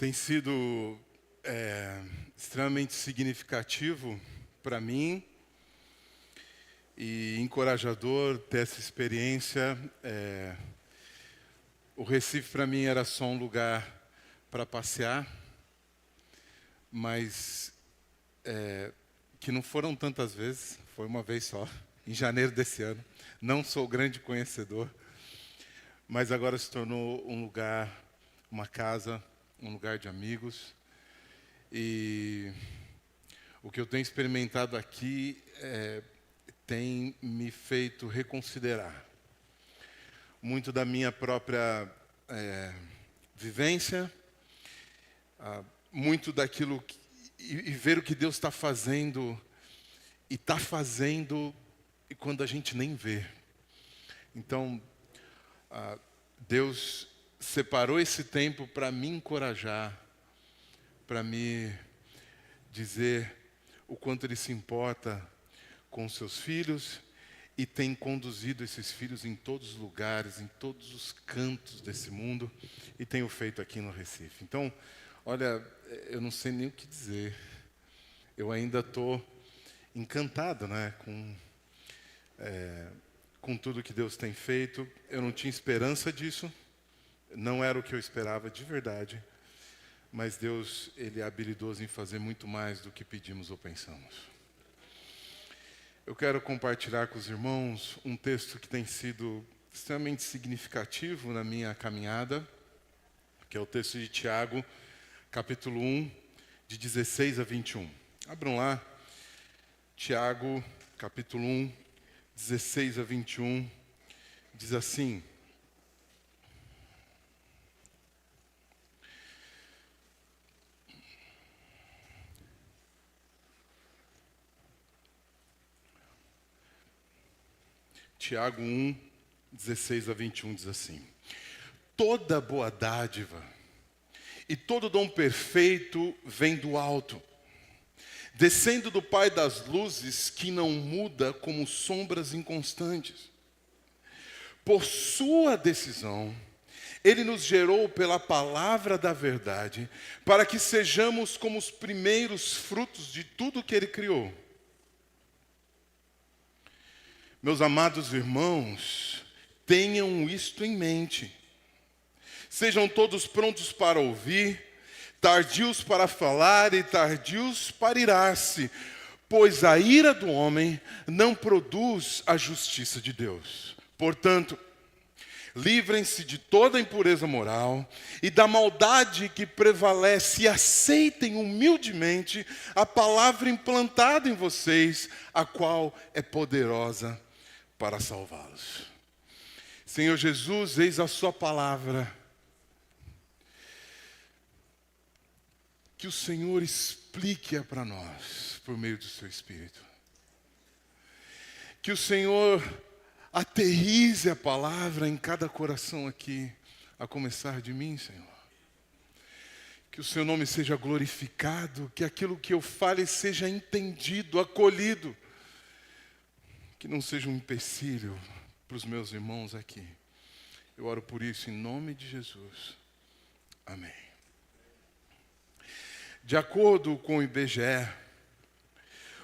Tem sido extremamente significativo para mim e encorajador ter essa experiência. O Recife para mim era só um lugar para passear, mas que não foram tantas vezes, foi uma vez só, em janeiro desse ano. Não sou grande conhecedor, mas agora se tornou um lugar, uma casa, um lugar de amigos. E o que eu tenho experimentado aqui tem me feito reconsiderar muito da minha própria vivência, muito daquilo e ver o que Deus está fazendo e está fazendo e quando a gente nem vê. Então, Deus separou esse tempo para me encorajar, para me dizer o quanto Ele se importa com os seus filhos e tem conduzido esses filhos em todos os lugares, em todos os cantos desse mundo, e tem o feito aqui no Recife. Então, olha, eu não sei nem o que dizer. Eu ainda estou encantado, né, com tudo que Deus tem feito. Eu não tinha esperança disso, não era o que eu esperava de verdade, mas Deus, Ele é habilidoso em fazer muito mais do que pedimos ou pensamos. Eu quero compartilhar com os irmãos um texto que tem sido extremamente significativo na minha caminhada, que é o texto de Tiago, capítulo 1, de 16 a 21. Abram lá, Tiago, capítulo 1, 16 a 21, diz assim: Tiago 1, 16 a 21 diz assim: toda boa dádiva e todo dom perfeito vem do alto, descendo do Pai das luzes, que não muda como sombras inconstantes. Por sua decisão, Ele nos gerou pela palavra da verdade, para que sejamos como os primeiros frutos de tudo que Ele criou. Meus amados irmãos, tenham isto em mente. Sejam todos prontos para ouvir, tardios para falar e tardios para irar-se, pois a ira do homem não produz a justiça de Deus. Portanto, livrem-se de toda impureza moral e da maldade que prevalece e aceitem humildemente a palavra implantada em vocês, a qual é poderosa para salvá-los. Senhor Jesus, eis a sua palavra. Que o Senhor explique-a para nós, por meio do seu Espírito. Que o Senhor aterrize a palavra em cada coração aqui, a começar de mim, Senhor. Que o seu nome seja glorificado, que aquilo que eu fale seja entendido, acolhido. Que não seja um empecilho para os meus irmãos aqui. Eu oro por isso em nome de Jesus. Amém. De acordo com o IBGE,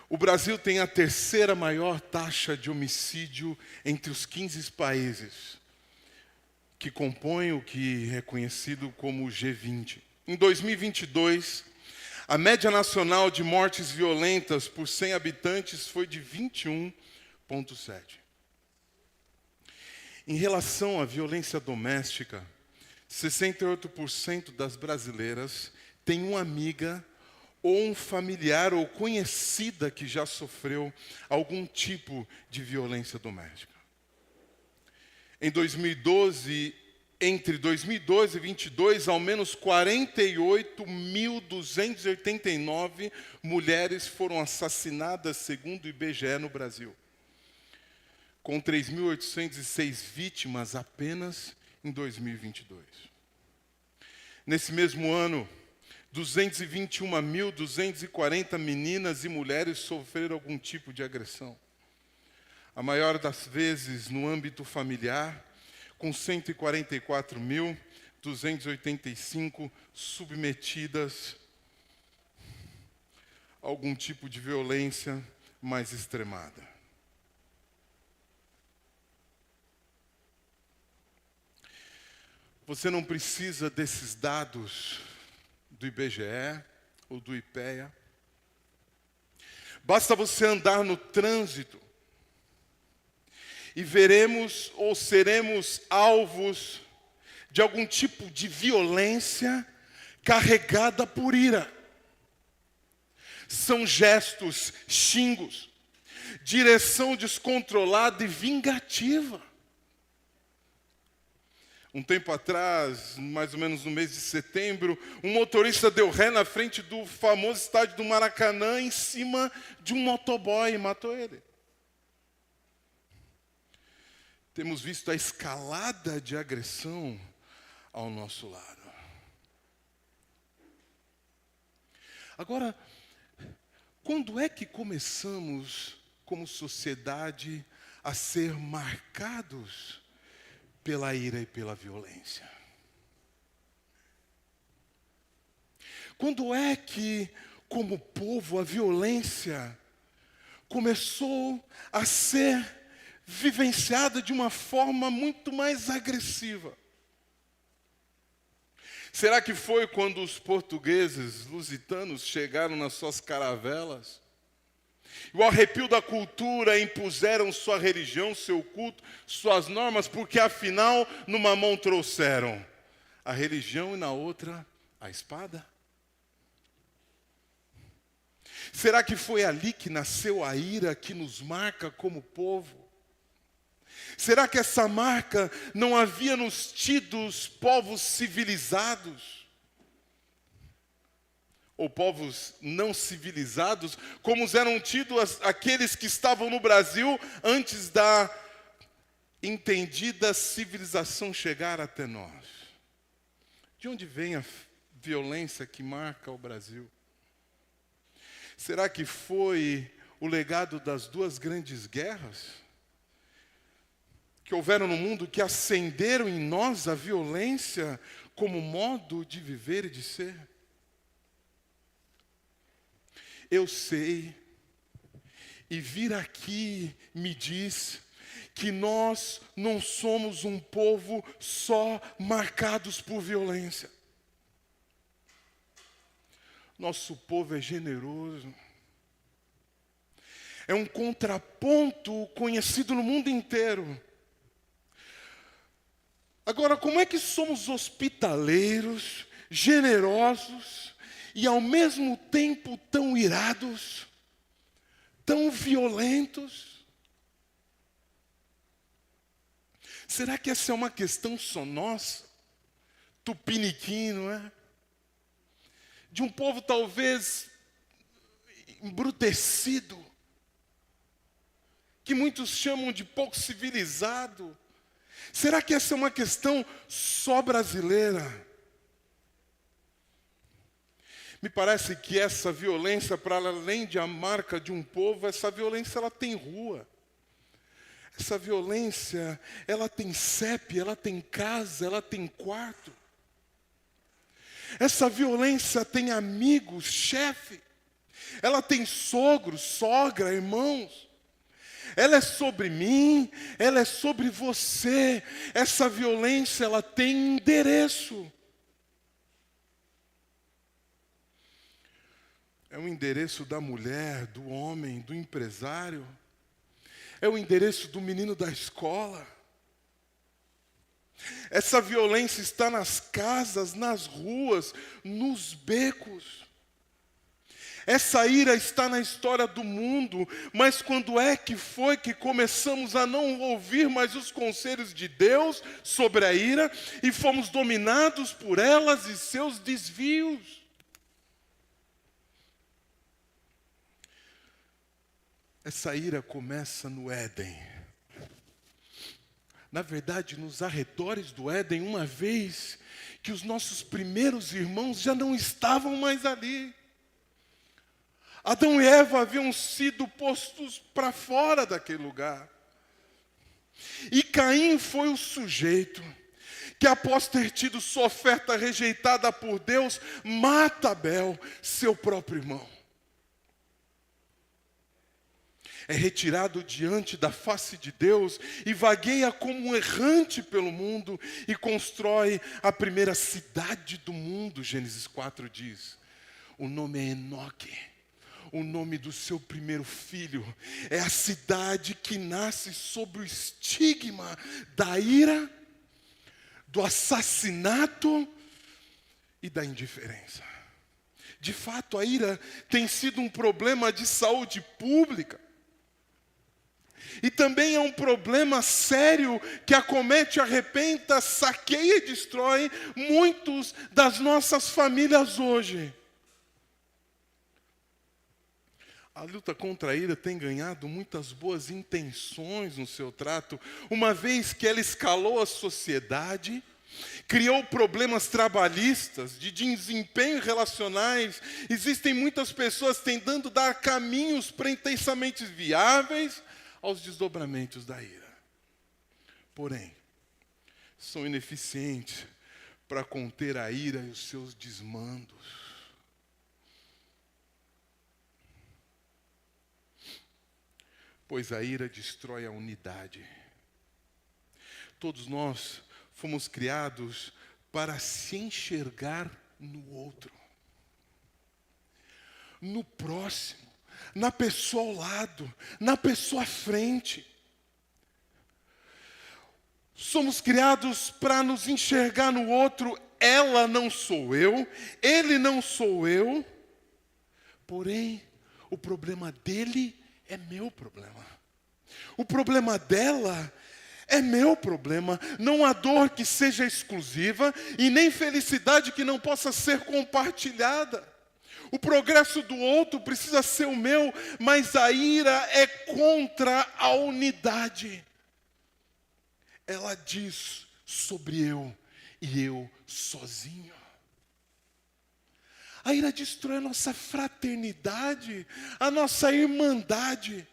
o Brasil tem a terceira maior taxa de homicídio entre os 15 países que compõem o que é conhecido como o G20. Em 2022, a média nacional de mortes violentas por 100 habitantes foi de 21,7. Em relação à violência doméstica, 68% das brasileiras têm uma amiga ou um familiar ou conhecida que já sofreu algum tipo de violência doméstica. Em 2012, entre 2012 e 2022, ao menos 48.289 mulheres foram assassinadas, segundo o IBGE, no Brasil, com 3.806 vítimas apenas em 2022. Nesse mesmo ano, 221.240 meninas e mulheres sofreram algum tipo de agressão. A maior das vezes no âmbito familiar, com 144.200 285 submetidas a algum tipo de violência mais extremada. Você não precisa desses dados do IBGE ou do IPEA. Basta você andar no trânsito e veremos ou seremos alvos de algum tipo de violência carregada por ira. São gestos, xingos, direção descontrolada e vingativa. Um tempo atrás, mais ou menos no mês de setembro, um motorista deu ré na frente do famoso estádio do Maracanã em cima de um motoboy e matou ele. Temos visto a escalada de agressão ao nosso lado. Agora, quando é que começamos, como sociedade, a ser marcados pela ira e pela violência? Quando é que, como povo, a violência começou a ser vivenciada de uma forma muito mais agressiva? Será que foi quando os portugueses lusitanos chegaram nas suas caravelas? E o arrepio da cultura impuseram sua religião, seu culto, suas normas, porque afinal, numa mão trouxeram a religião e na outra a espada? Será que foi ali que nasceu a ira que nos marca como povo? Será que essa marca não havia nos tidos povos civilizados? Ou povos não civilizados, como eram tidos aqueles que estavam no Brasil antes da entendida civilização chegar até nós? De onde vem a violência que marca o Brasil? Será que foi o legado das duas grandes guerras que houveram no mundo, que acenderam em nós a violência como modo de viver e de ser? Eu sei, e vir aqui me diz que nós não somos um povo só marcados por violência. Nosso povo é generoso. É um contraponto conhecido no mundo inteiro. Agora, como é que somos hospitaleiros, generosos e ao mesmo tempo tão irados, tão violentos? Será que essa é uma questão só nossa? Tupiniquim, não é? De um povo talvez embrutecido, que muitos chamam de pouco civilizado. Será que essa é uma questão só brasileira? Me parece que essa violência, para além de a marca de um povo, essa violência ela tem rua. Essa violência, ela tem CEP, ela tem casa, ela tem quarto. Essa violência tem amigos, chefe. Ela tem sogro, sogra, irmãos. Ela é sobre mim, ela é sobre você. Essa violência, ela tem endereço. É o endereço da mulher, do homem, do empresário. É o endereço do menino da escola. Essa violência está nas casas, nas ruas, nos becos. Essa ira está na história do mundo, mas quando é que foi que começamos a não ouvir mais os conselhos de Deus sobre a ira e fomos dominados por elas e seus desvios? Essa ira começa no Éden. Na verdade, nos arredores do Éden, uma vez que os nossos primeiros irmãos já não estavam mais ali. Adão e Eva haviam sido postos para fora daquele lugar. E Caim foi o sujeito que após ter tido sua oferta rejeitada por Deus, mata Abel, seu próprio irmão. É retirado diante da face de Deus e vagueia como um errante pelo mundo e constrói a primeira cidade do mundo, Gênesis 4 diz. O nome é Enoque, o nome do seu primeiro filho. É a cidade que nasce sob o estigma da ira, do assassinato e da indiferença. De fato, a ira tem sido um problema de saúde pública. E também é um problema sério que acomete, arrebenta, saqueia e destrói muitos das nossas famílias hoje. A luta contra a ira tem ganhado muitas boas intenções no seu trato, uma vez que ela escalou a sociedade, criou problemas trabalhistas, de desempenho relacionais. Existem muitas pessoas tentando dar caminhos pretensamente viáveis aos desdobramentos da ira. Porém, são ineficientes para conter a ira e os seus desmandos. Pois a ira destrói a unidade. Todos nós fomos criados para se enxergar no outro, no próximo, na pessoa ao lado, na pessoa à frente. Somos criados para nos enxergar no outro. Ela não sou eu, ele não sou eu, porém, o problema dele é meu problema. O problema dela é meu problema. Não há dor que seja exclusiva e nem felicidade que não possa ser compartilhada. O progresso do outro precisa ser o meu, mas a ira é contra a unidade. Ela diz sobre eu e eu sozinho. A ira destrói a nossa fraternidade, a nossa irmandade.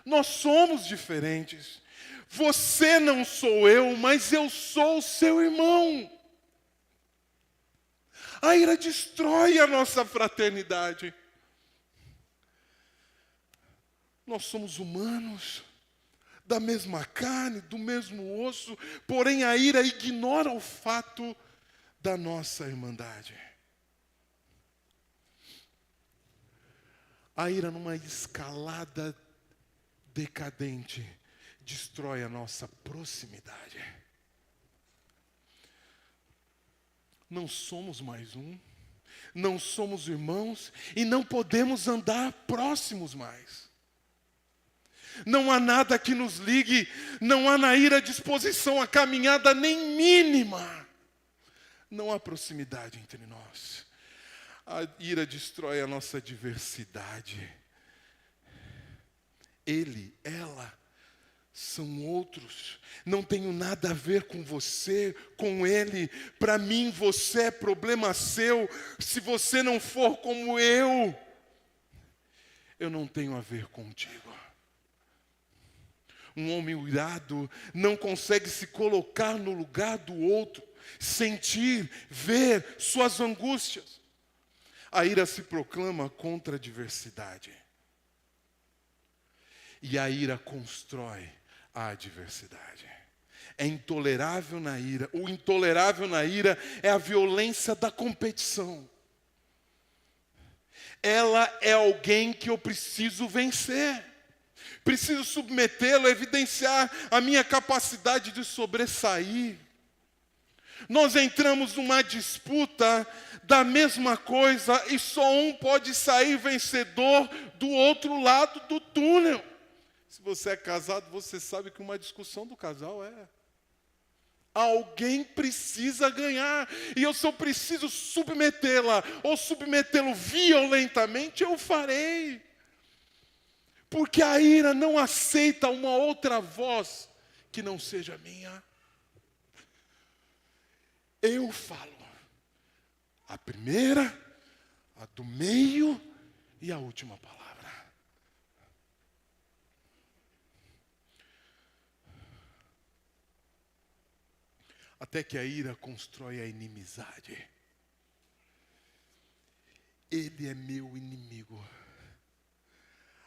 Nós somos diferentes. Você não sou eu, mas eu sou o seu irmão. A ira destrói a nossa fraternidade. Nós somos humanos, da mesma carne, do mesmo osso, porém a ira ignora o fato da nossa irmandade. A ira, numa escalada decadente, destrói a nossa proximidade. Não somos mais um, não somos irmãos e não podemos andar próximos mais. Não há nada que nos ligue, não há na ira disposição a caminhada nem mínima. Não há proximidade entre nós. A ira destrói a nossa diversidade. Ele, ela, são outros. Não tenho nada a ver com você, com ele. Para mim, você é problema seu. Se você não for como eu não tenho a ver contigo. Um homem irado não consegue se colocar no lugar do outro, sentir, ver suas angústias. A ira se proclama contra a diversidade. E a ira constrói a adversidade. É intolerável na ira. O intolerável na ira é a violência da competição. Ela é alguém que eu preciso vencer. Preciso submetê-lo, evidenciar a minha capacidade de sobressair. Nós entramos numa disputa da mesma coisa e só um pode sair vencedor do outro lado do túnel. Se você é casado, você sabe que uma discussão do casal é: alguém precisa ganhar, e eu, se eu preciso submetê-la ou submetê-lo violentamente, eu farei. Porque a ira não aceita uma outra voz que não seja minha. Eu falo a primeira, a do meio e a última palavra. até que a ira constrói a inimizade. Ele é meu inimigo.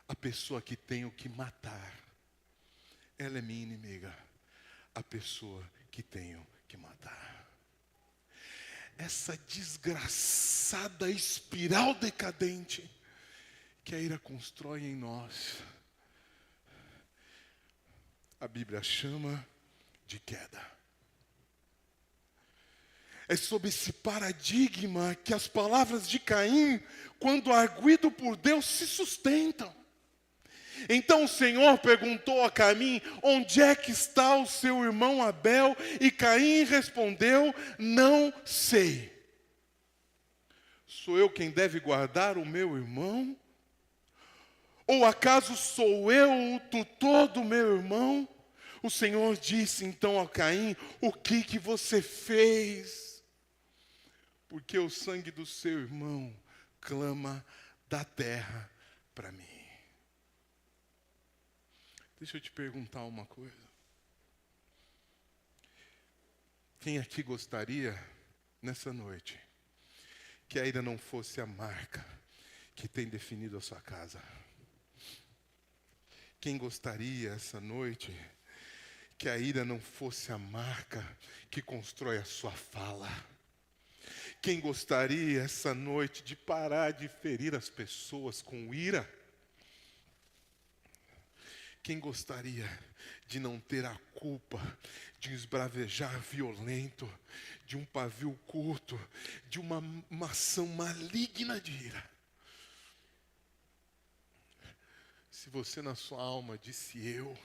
A pessoa que tenho que matar, ela é minha inimiga. A pessoa que tenho que matar. Essa desgraçada espiral decadente que a ira constrói em nós, a Bíblia chama de queda. É sob esse paradigma que as palavras de Caim, quando arguido por Deus, se sustentam. Então o Senhor perguntou a Caim: onde é que está o seu irmão Abel? E Caim respondeu: não sei. Sou eu quem deve guardar o meu irmão? Ou acaso sou eu o tutor do meu irmão? O Senhor disse então a Caim: o que você fez? Porque o sangue do seu irmão clama da terra para mim. Deixa eu te perguntar uma coisa. Quem aqui gostaria, nessa noite, que a ira não fosse a marca que tem definido a sua casa? Quem gostaria, essa noite, que a ira não fosse a marca que constrói a sua fala? Quem gostaria, essa noite, de parar de ferir as pessoas com ira? Quem gostaria de não ter a culpa de um esbravejar violento, de um pavio curto, de uma ação maligna de ira? Se você na sua alma disse eu,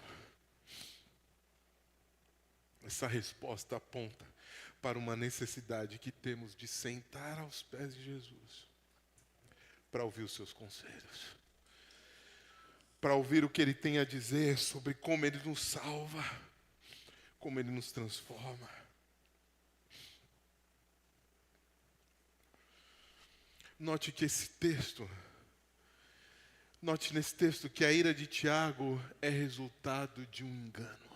essa resposta aponta para uma necessidade que temos de sentar aos pés de Jesus para ouvir os seus conselhos, para ouvir o que Ele tem a dizer sobre como Ele nos salva, como Ele nos transforma. Note nesse texto que a ira de Tiago é resultado de um engano.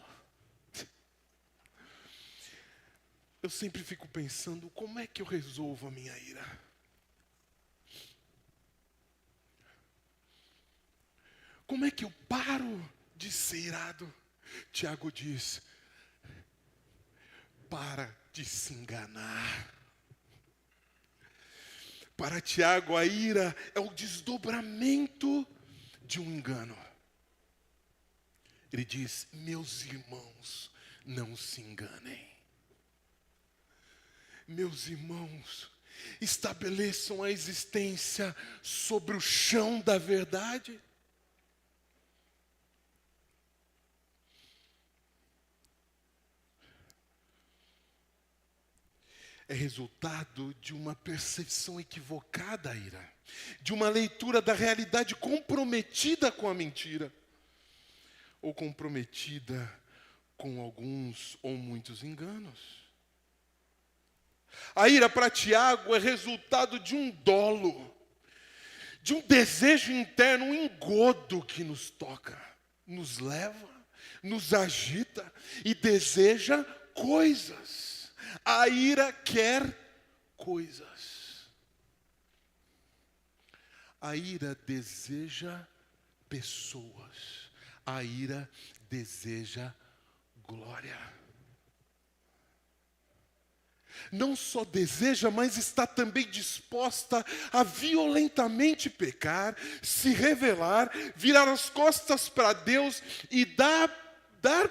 Eu sempre fico pensando, como é que eu resolvo a minha ira? Como é que eu paro de ser irado? Tiago diz: para de se enganar. Para Tiago, a ira é o desdobramento de um engano. Ele diz: meus irmãos, não se enganem. Meus irmãos, estabeleçam a existência sobre o chão da verdade. É resultado de uma percepção equivocada da ira, de uma leitura da realidade comprometida com a mentira, ou comprometida com alguns ou muitos enganos. A ira para Tiago é resultado de um dolo, de um desejo interno, um engodo que nos toca, nos leva, nos agita e deseja coisas. A ira quer coisas. A ira deseja pessoas. A ira deseja glória. Não só deseja, mas está também disposta a violentamente pecar, se revelar, virar as costas para Deus e dar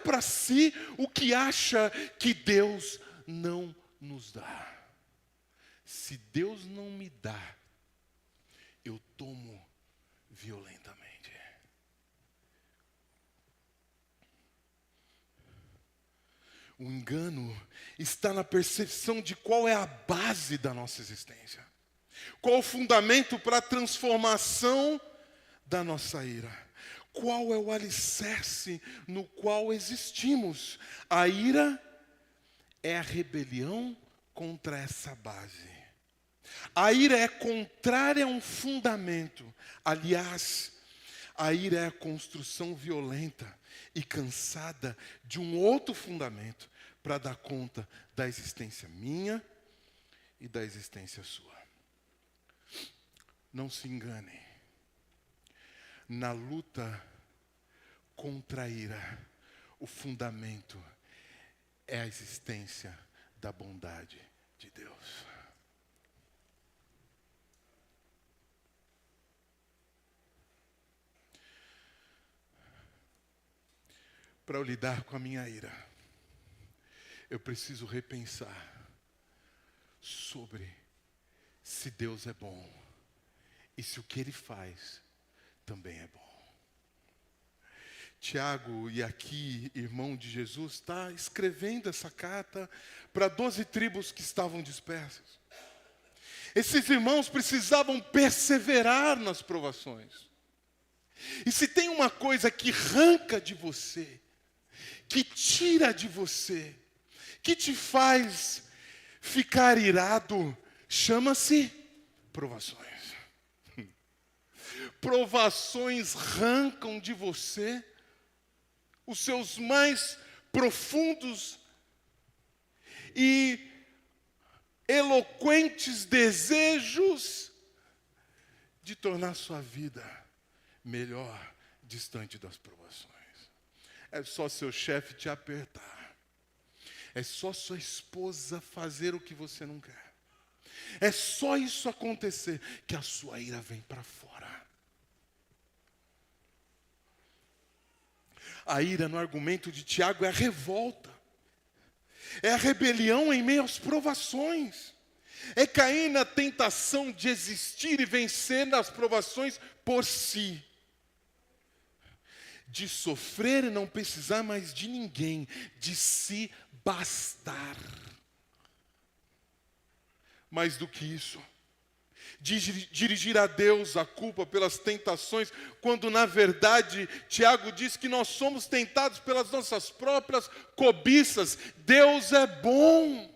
para si o que acha que Deus não nos dá. Se Deus não me dá, eu tomo violentamente. O engano está na percepção de qual é a base da nossa existência. Qual o fundamento para a transformação da nossa ira. Qual é o alicerce no qual existimos. A ira é a rebelião contra essa base. A ira é contrária a um fundamento. Aliás, a ira é a construção violenta e cansada de um outro fundamento para dar conta da existência minha e da existência sua. Não se engane. Na luta contra a ira, o fundamento é a existência da bondade de Deus. Para eu lidar com a minha ira, eu preciso repensar sobre se Deus é bom e se o que Ele faz também é bom. Tiago, e aqui, irmão de Jesus, está escrevendo essa carta para 12 tribos que estavam dispersas. Esses irmãos precisavam perseverar nas provações. E se tem uma coisa que arranca de você, que tira de você, que te faz ficar irado, chama-se provações. Provações arrancam de você os seus mais profundos e eloquentes desejos de tornar sua vida melhor, distante das provações. É só seu chefe te apertar. É só sua esposa fazer o que você não quer. É só isso acontecer que a sua ira vem para fora. A ira, no argumento de Tiago, é a revolta. É a rebelião em meio às provações. É cair na tentação de existir e vencer nas provações por si. De sofrer e não precisar mais de ninguém, de se bastar. Mais do que isso, dirigir a Deus a culpa pelas tentações, quando na verdade Tiago diz que nós somos tentados pelas nossas próprias cobiças. Deus é bom.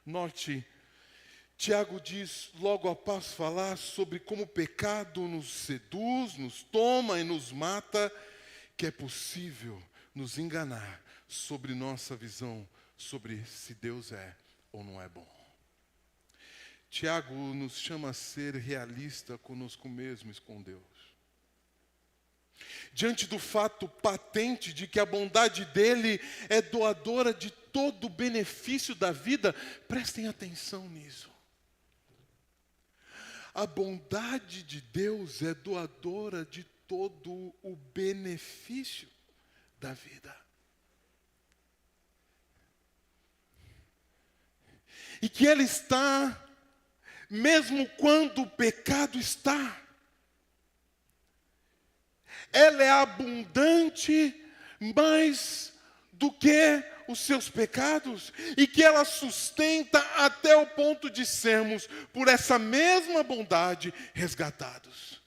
Note, Tiago diz, logo após falar sobre como o pecado nos seduz, nos toma e nos mata, que é possível nos enganar sobre nossa visão, sobre se Deus é ou não é bom. Tiago nos chama a ser realista conosco mesmos, com Deus. Diante do fato patente de que a bondade dele é doadora de todo o benefício da vida, prestem atenção nisso. A bondade de Deus é doadora de todo o benefício da vida. E que Ele está, mesmo quando o pecado está. Ela é abundante mais do que os seus pecados, e que ela sustenta até o ponto de sermos, por essa mesma bondade, resgatados.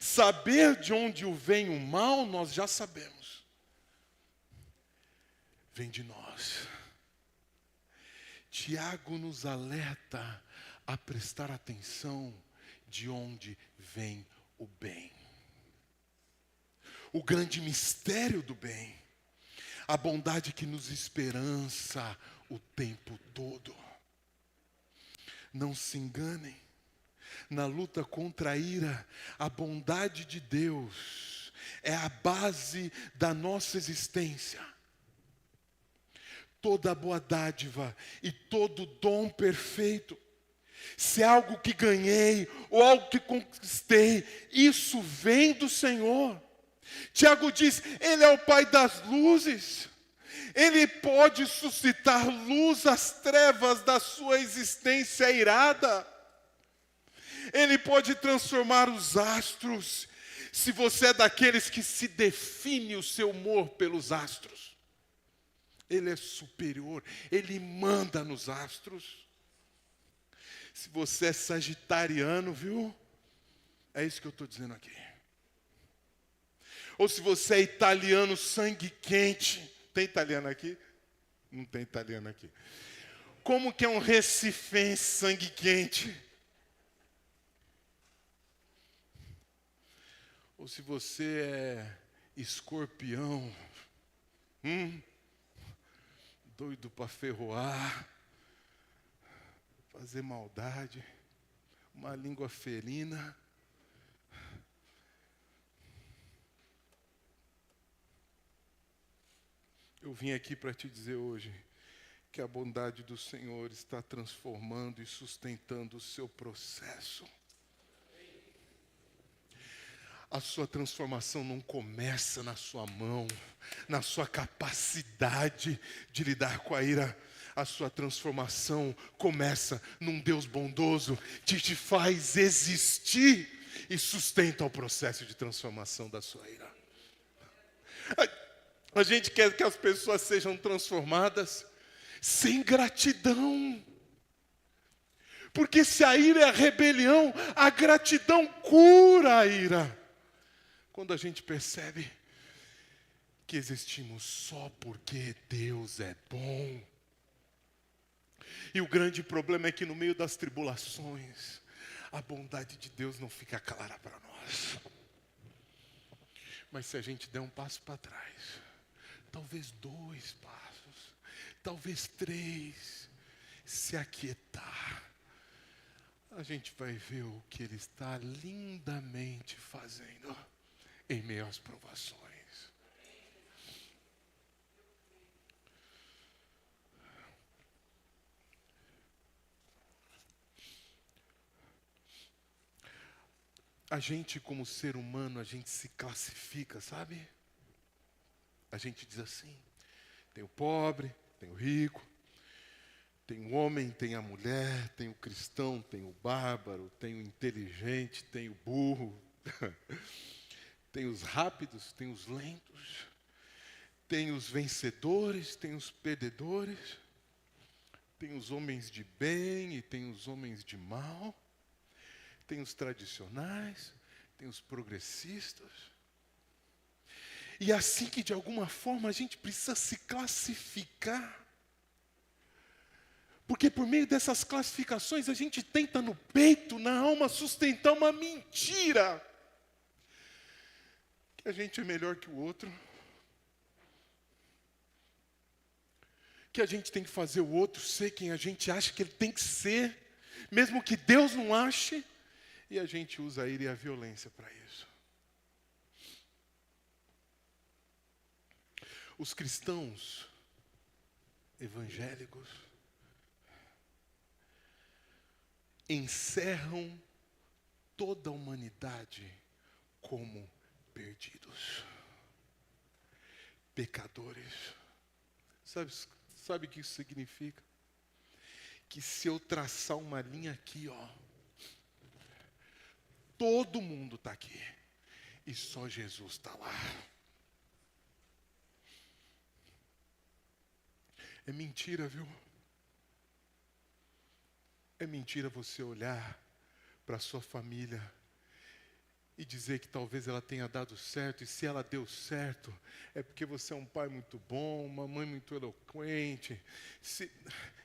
Saber de onde vem o mal, nós já sabemos. Vem de nós. Tiago nos alerta a prestar atenção de onde vem o bem. O grande mistério do bem. A bondade que nos esperança o tempo todo. Não se enganem. Na luta contra a ira, a bondade de Deus é a base da nossa existência. Toda boa dádiva e todo dom perfeito, se é algo que ganhei ou algo que conquistei, isso vem do Senhor. Tiago diz, Ele é o Pai das luzes. Ele pode suscitar luz às trevas da sua existência irada. Ele pode transformar os astros, se você é daqueles que se define o seu humor pelos astros. Ele é superior, Ele manda nos astros. Se você é sagitariano, viu? É isso que eu estou dizendo aqui. Ou se você é italiano, sangue quente. Tem italiano aqui? Não tem italiano aqui. Como que é um recifense sangue quente? Ou se você é escorpião, doido para ferroar, fazer maldade, uma língua ferina. Eu vim aqui para te dizer hoje que a bondade do Senhor está transformando e sustentando o seu processo. A sua transformação não começa na sua mão, na sua capacidade de lidar com a ira. A sua transformação começa num Deus bondoso que te faz existir e sustenta o processo de transformação da sua ira. A gente quer que as pessoas sejam transformadas sem gratidão. Porque se a ira é a rebelião, a gratidão cura a ira. Quando a gente percebe que existimos só porque Deus é bom. E o grande problema é que no meio das tribulações, a bondade de Deus não fica clara para nós. Mas se a gente der um passo para trás, talvez 2 passos, talvez 3, se aquietar, a gente vai ver o que Ele está lindamente fazendo em meio às provações. A gente, como ser humano, a gente se classifica, sabe? A gente diz assim, tem o pobre, tem o rico, tem o homem, tem a mulher, tem o cristão, tem o bárbaro, tem o inteligente, tem o burro, tem os rápidos, tem os lentos, tem os vencedores, tem os perdedores, tem os homens de bem e tem os homens de mal, tem os tradicionais, tem os progressistas. E assim que de alguma forma a gente precisa se classificar. Porque por meio dessas classificações a gente tenta no peito, na alma, sustentar uma mentira. Que a gente é melhor que o outro. Que a gente tem que fazer o outro ser quem a gente acha que ele tem que ser. Mesmo que Deus não ache. E a gente usa a ira e a violência para isso. Os cristãos evangélicos encerram toda a humanidade como perdidos, pecadores. Sabe o que isso significa? Que se eu traçar uma linha aqui, todo mundo está aqui e só Jesus está lá. É mentira, viu? É mentira você olhar para a sua família e dizer que talvez ela tenha dado certo, e se ela deu certo, é porque você é um pai muito bom, uma mãe muito eloquente.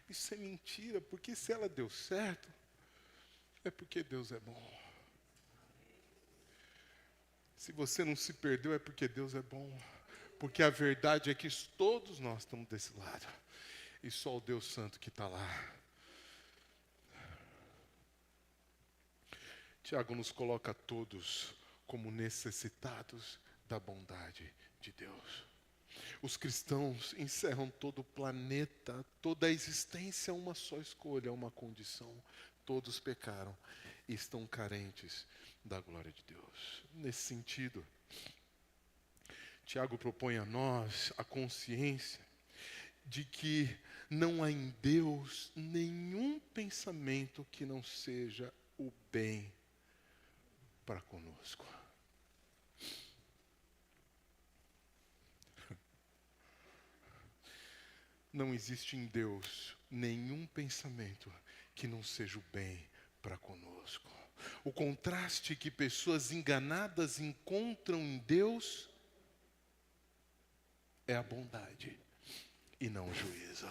Isso é mentira, porque se ela deu certo, é porque Deus é bom. Se você não se perdeu, é porque Deus é bom. Porque a verdade é que todos nós estamos desse lado. E só o Deus Santo que está lá. Tiago nos coloca todos como necessitados da bondade de Deus. Os cristãos encerram todo o planeta, toda a existência, uma só escolha, uma condição. Todos pecaram e estão carentes da glória de Deus. Nesse sentido, Tiago propõe a nós a consciência de que não há em Deus nenhum pensamento que não seja o bem para conosco. Não existe em Deus nenhum pensamento que não seja o bem para conosco. O contraste que pessoas enganadas encontram em Deus é a bondade e não o juízo.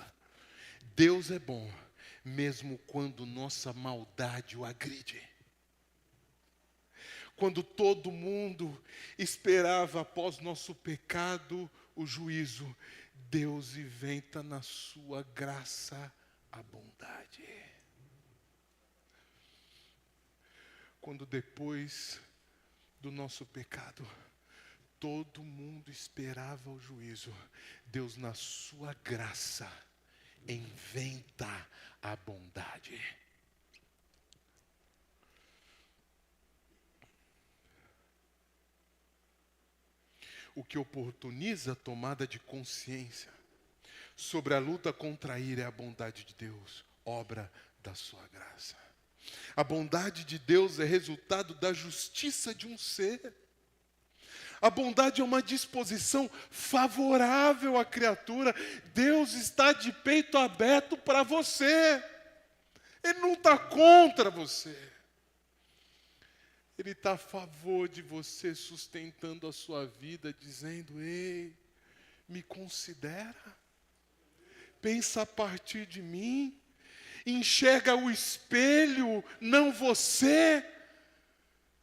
Deus é bom, mesmo quando nossa maldade o agride. quando todo mundo esperava após nosso pecado o juízo, Deus inventa na sua graça a bondade. Quando depois do nosso pecado, todo mundo esperava o juízo, Deus na sua graça inventa a bondade. O que oportuniza a tomada de consciência sobre a luta contra a ira é a bondade de Deus, obra da sua graça. A bondade de Deus é resultado da justiça de um ser. A bondade é uma disposição favorável à criatura. Deus está de peito aberto para você. Ele não está contra você. Ele está a favor de você, sustentando a sua vida, dizendo: ei, me considera. Pensa a partir de mim. Enxerga o espelho, não você,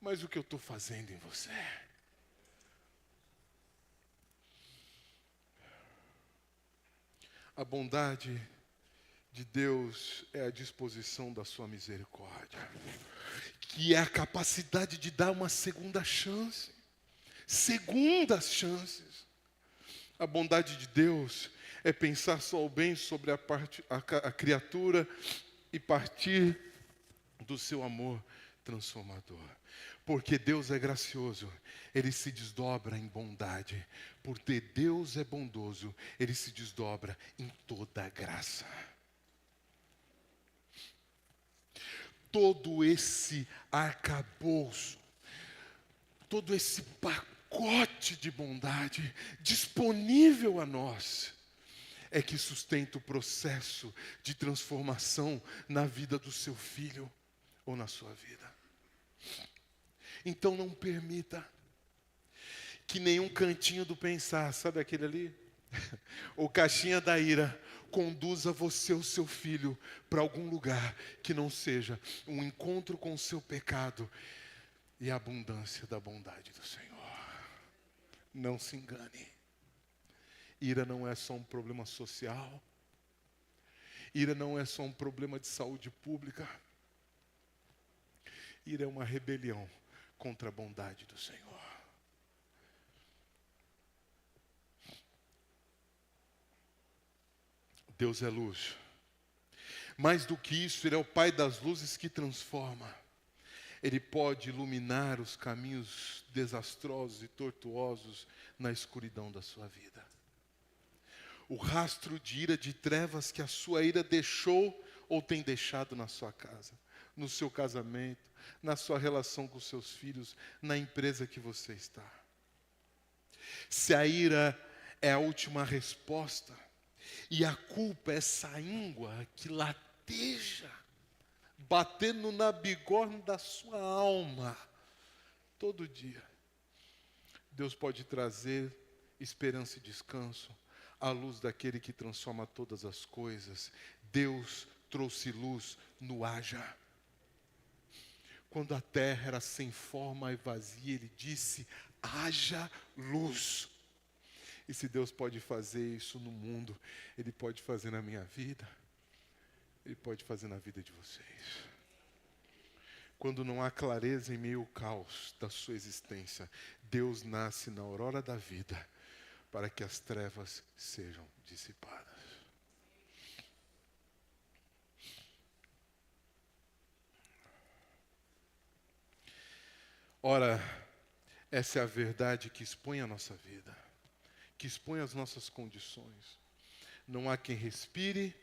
mas o que eu estou fazendo em você. A bondade de Deus é a disposição da sua misericórdia, que é a capacidade de dar uma segunda chance, segundas chances. A bondade de Deus é pensar só o bem sobre a criatura e partir do seu amor transformador. Porque Deus é gracioso, Ele se desdobra em bondade. Porque Deus é bondoso, Ele se desdobra em toda a graça. Todo esse arcabouço, todo esse pacote de bondade disponível a nós, é que sustenta o processo de transformação na vida do seu filho ou na sua vida. Então não permita que nenhum cantinho do pensar, sabe aquele ali? Ou caixinha da ira, conduza você ou seu filho para algum lugar que não seja um encontro com o seu pecado e a abundância da bondade do Senhor. Não se engane. Ira não é só um problema social. Ira não é só um problema de saúde pública. Ira é uma rebelião contra a bondade do Senhor. Deus é luz. Mais do que isso, Ele é o Pai das luzes que transforma. Ele pode iluminar os caminhos desastrosos e tortuosos na escuridão da sua vida. O rastro de ira, de trevas que a sua ira deixou ou tem deixado na sua casa, no seu casamento, na sua relação com seus filhos, na empresa que você está. Se a ira é a última resposta e a culpa é essa íngua que lateja, batendo na bigorna da sua alma todo dia, Deus pode trazer esperança e descanso à luz daquele que transforma todas as coisas. Deus trouxe luz no haja. Quando a terra era sem forma e vazia, Ele disse: haja luz. E se Deus pode fazer isso no mundo, Ele pode fazer na minha vida, Ele pode fazer na vida de vocês. Quando não há clareza em meio ao caos da sua existência, Deus nasce na aurora da vida para que as trevas sejam dissipadas. Ora, essa é a verdade que expõe a nossa vida, que expõe as nossas condições. Não há quem respire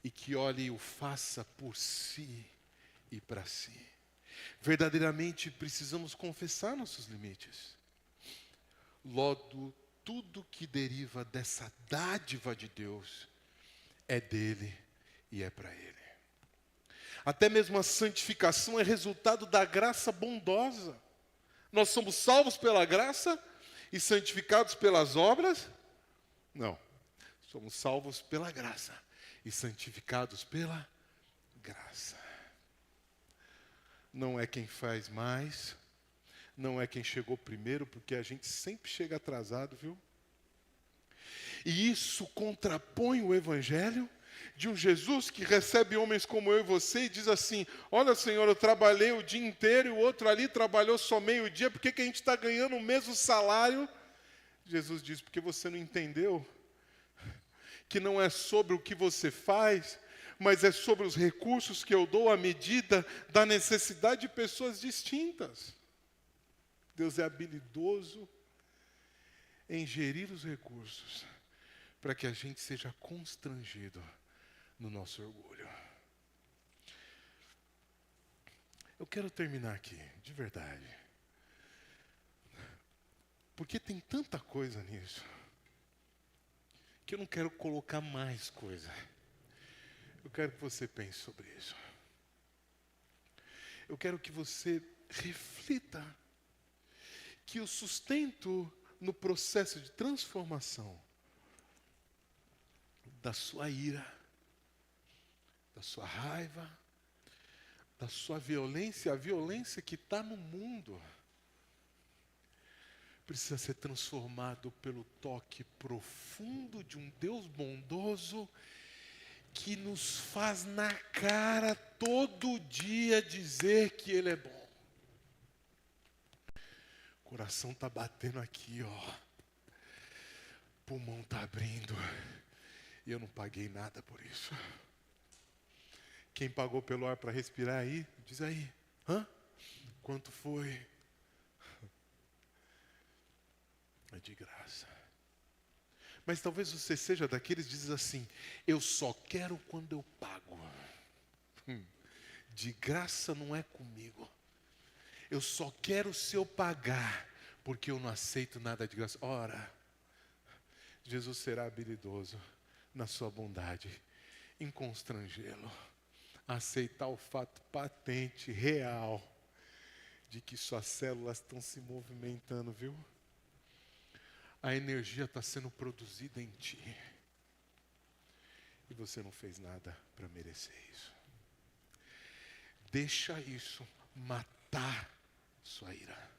e que olhe e o faça por si e para si. Verdadeiramente precisamos confessar nossos limites. Logo, tudo que deriva dessa dádiva de Deus é dele e é para ele. Até mesmo a santificação é resultado da graça bondosa. Nós somos salvos pela graça e santificados pelas obras? Não. Somos salvos pela graça e santificados pela graça. Não é quem faz mais, não é quem chegou primeiro, porque a gente sempre chega atrasado, viu? E isso contrapõe o Evangelho de um Jesus que recebe homens como eu e você e diz assim: olha, Senhor, eu trabalhei o dia inteiro e o outro ali trabalhou só meio-dia, por que a gente está ganhando o mesmo salário? Jesus diz: porque você não entendeu que não é sobre o que você faz, mas é sobre os recursos que eu dou à medida da necessidade de pessoas distintas. Deus é habilidoso em gerir os recursos para que a gente seja constrangido no nosso orgulho. Eu quero terminar aqui, de verdade, porque tem tanta coisa nisso que eu não quero colocar mais coisa. Eu quero que você pense sobre isso. Eu quero que você reflita que o sustento no processo de transformação da sua ira, da sua raiva, da sua violência, a violência que está no mundo, precisa ser transformado pelo toque profundo de um Deus bondoso que nos faz na cara todo dia dizer que Ele é bom. O coração está batendo aqui, ó. O pulmão está abrindo. E eu não paguei nada por isso. Quem pagou pelo ar para respirar aí, diz aí. Hã? Quanto foi? É de graça. Mas talvez você seja daqueles que dizem assim: eu só quero quando eu pago. De graça não é comigo. Eu só quero se eu pagar, porque eu não aceito nada de graça. Ora, Jesus será habilidoso na sua bondade em constrangê-lo a aceitar o fato patente, real, de que suas células estão se movimentando, viu? A energia está sendo produzida em ti. E você não fez nada para merecer isso. Deixa isso matar sua ira.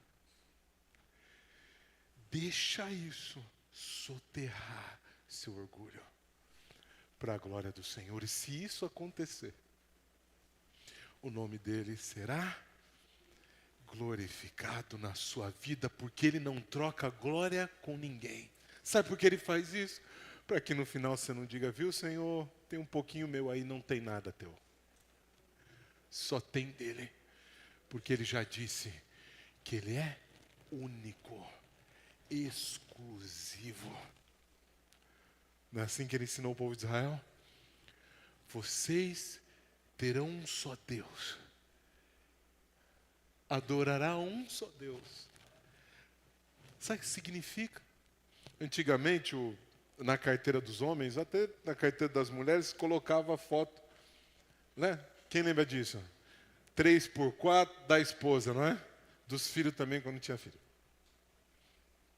Deixa isso soterrar seu orgulho para a glória do Senhor. E se isso acontecer, o nome dele será glorificado na sua vida, porque ele não troca glória com ninguém. Sabe por que ele faz isso? Para que no final você não diga: viu, Senhor, tem um pouquinho meu aí, não tem nada teu. Só tem dele, porque ele já disse que ele é único, exclusivo. Não é assim que ele ensinou o povo de Israel? Vocês terão um só Deus. Adorará um só Deus. Sabe o que significa? Antigamente, na carteira dos homens, até na carteira das mulheres, colocava a foto, né? Quem lembra disso? 3x4 da esposa, não é? Dos filhos também, quando tinha filho.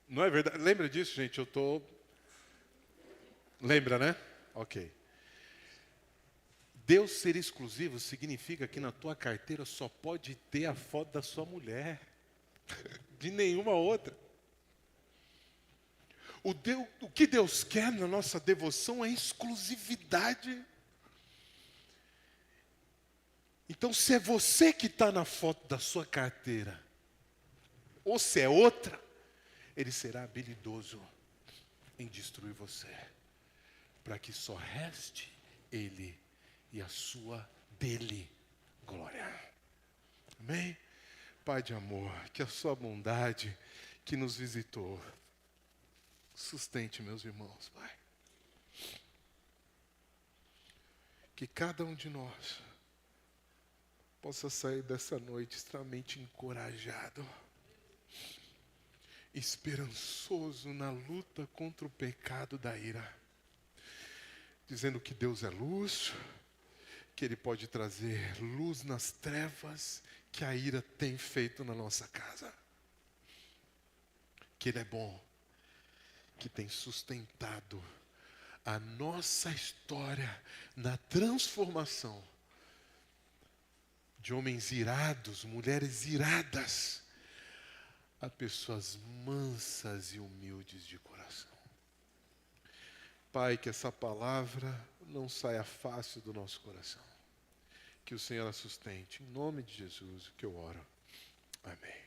Não é verdade? Lembra disso, gente? Lembra, né? Ok. Deus ser exclusivo significa que na tua carteira só pode ter a foto da sua mulher. De nenhuma outra. O que Deus quer na nossa devoção é exclusividade. Então, se é você que está na foto da sua carteira, ou se é outra, ele será habilidoso em destruir você, para que só reste ele e a sua dele glória. Amém? Pai de amor, que a sua bondade que nos visitou sustente meus irmãos, Pai. Que cada um de nós possa sair dessa noite extremamente encorajado, esperançoso na luta contra o pecado da ira, dizendo que Deus é luz, que Ele pode trazer luz nas trevas que a ira tem feito na nossa casa. Que Ele é bom, que tem sustentado a nossa história na transformação de homens irados, mulheres iradas, a pessoas mansas e humildes de coração. Pai, que essa palavra não saia fácil do nosso coração. Que o Senhor a sustente. Em nome de Jesus que eu oro. Amém.